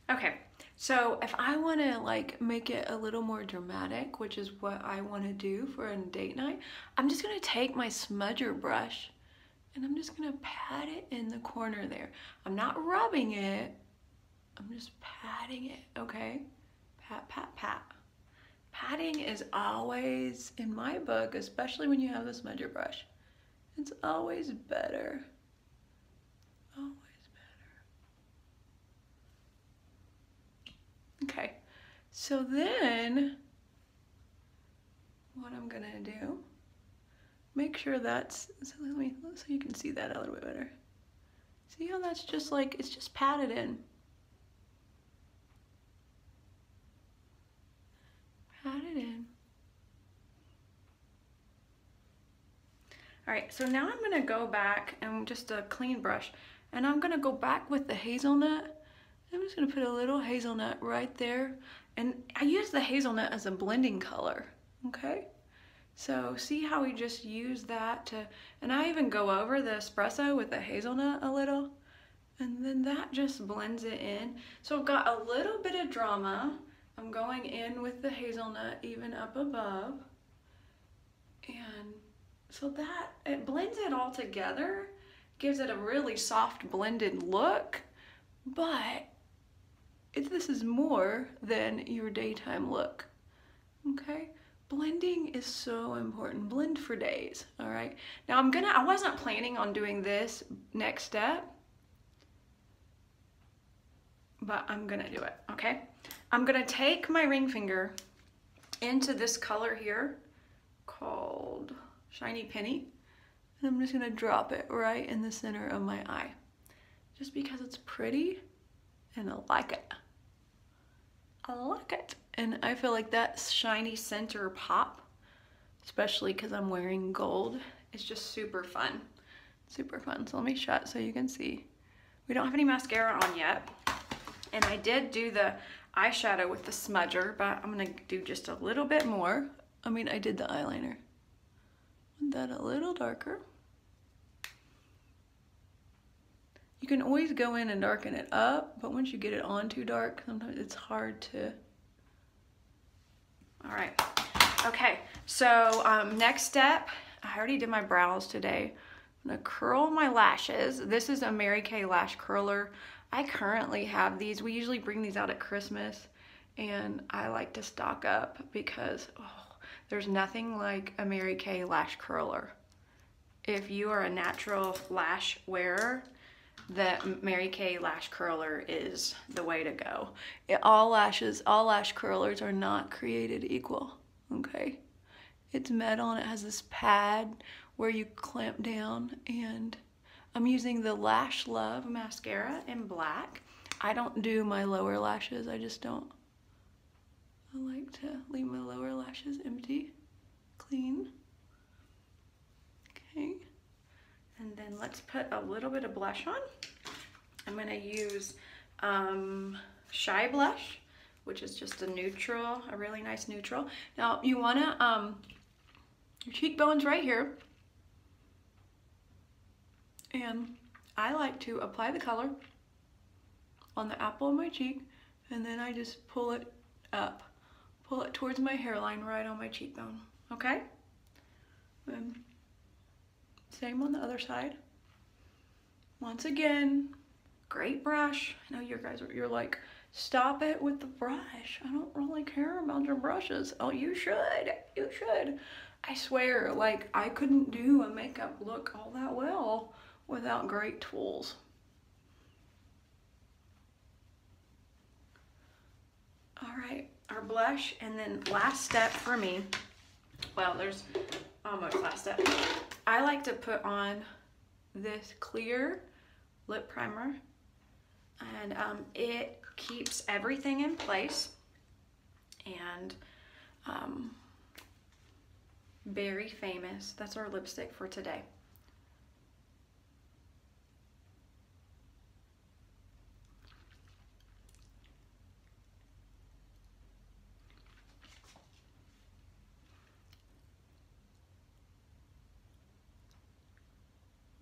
Okay, so if I want to like make it a little more dramatic, which is what I want to do for a date night, I'm just going to take my smudger brush and I'm just going to pat it in the corner there. I'm not rubbing it, I'm just patting it, okay? Pat, pat, pat. Patting is always, in my book, especially when you have the smudger brush, it's always better. Always better. Okay, so then what I'm gonna do, make sure that's, so you can see that a little bit better. See how that's just like, it's just patted in. Pat it in. All right, so now I'm gonna go back and just a clean brush, and I'm gonna go back with the hazelnut. I'm just gonna put a little hazelnut right there, and I use the hazelnut as a blending color, okay? So see how we just use that to, and I even go over the espresso with the hazelnut a little, and then that just blends it in. So I've got a little bit of drama. I'm going in with the hazelnut even up above, and so that it blends it all together, gives it a really soft blended look, but this is more than your daytime look, okay? Blending is so important. Blend for days, all right? Now I wasn't planning on doing this next step, but I'm gonna do it, okay? I'm gonna take my ring finger into this color here called Shiny Penny, and I'm just gonna drop it right in the center of my eye, just because it's pretty and I like it. I like it. And I feel like that shiny center pop, especially because I'm wearing gold, is just super fun. Super fun. So let me shut so you can see. We don't have any mascara on yet. And I did do the eyeshadow with the smudger, but I'm gonna do just a little bit more. I mean, I did the eyeliner. Want that a little darker. You can always go in and darken it up, but once you get it on too dark, sometimes it's hard to. All right, okay, so next step, I already did my brows today. I'm gonna curl my lashes. This is a Mary Kay Lash Curler. I currently have these. We usually bring these out at Christmas, and I like to stock up because there's nothing like a Mary Kay Lash Curler. If you are a natural lash wearer, the Mary Kay Lash Curler is the way to go. All lash curlers are not created equal, okay? It's metal and it has this pad where you clamp down, and I'm using the Lash Love mascara in black. I don't do my lower lashes, I just don't. I like to leave my lower lashes empty, clean. Okay. And then let's put a little bit of blush on. I'm gonna use Shy Blush, which is just a neutral, a really nice neutral. Now you wanna, your cheekbone's right here. And I like to apply the color on the apple of my cheek, and then I just pull it up. Pull it towards my hairline right on my cheekbone, okay? And same on the other side. Once again, great brush. I know you guys you're like, stop it with the brush. I don't really care about your brushes. Oh, you should. You should. I swear, like, I couldn't do a makeup look all that well without great tools. All right, our blush, and then last step for me, well, there's almost last step. I like to put on this clear lip primer, and it keeps everything in place, and Very Famous. That's our lipstick for today.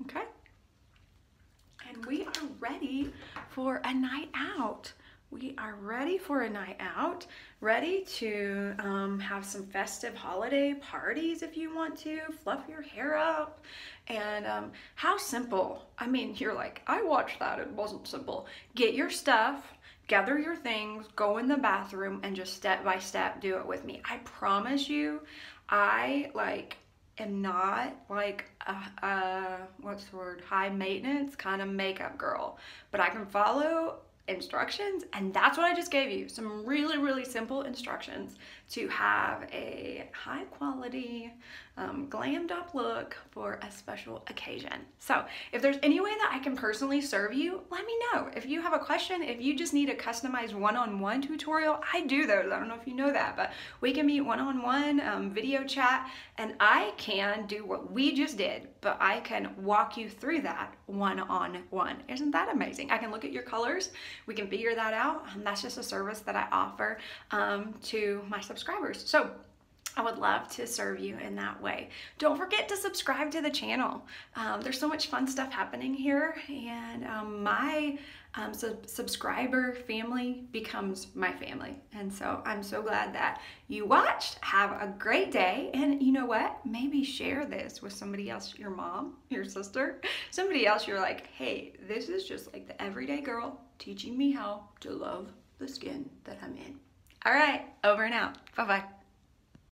Okay, and we are ready for a night out we are ready for a night out, ready to have some festive holiday parties if you want to, fluff your hair up. And how simple. I mean, you're like, I watched that, it wasn't simple. Get your stuff, gather your things, go in the bathroom, and just step by step do it with me. I promise you, I am not like a what's the word, high maintenance kind of makeup girl, but I can follow instructions, and that's what I just gave you. Some really, really simple instructions to have a high quality glammed up look for a special occasion. So if there's any way that I can personally serve you, let me know. If you have a question, if you just need a customized one-on-one tutorial, I do those. I don't know if you know that, but we can meet one-on-one, video chat, and I can do what we just did, but I can walk you through that one-on-one. Isn't that amazing? I can look at your colors, we can figure that out, and that's just a service that I offer to my subscribers. So I would love to serve you in that way. Don't forget to subscribe to the channel. There's so much fun stuff happening here, and my subscriber family becomes my family. And so I'm so glad that you watched. Have a great day. And you know what? Maybe share this with somebody else, your mom, your sister, somebody else you're like, hey, this is just like the everyday girl teaching me how to love the skin that I'm in. All right, over and out. Bye-bye.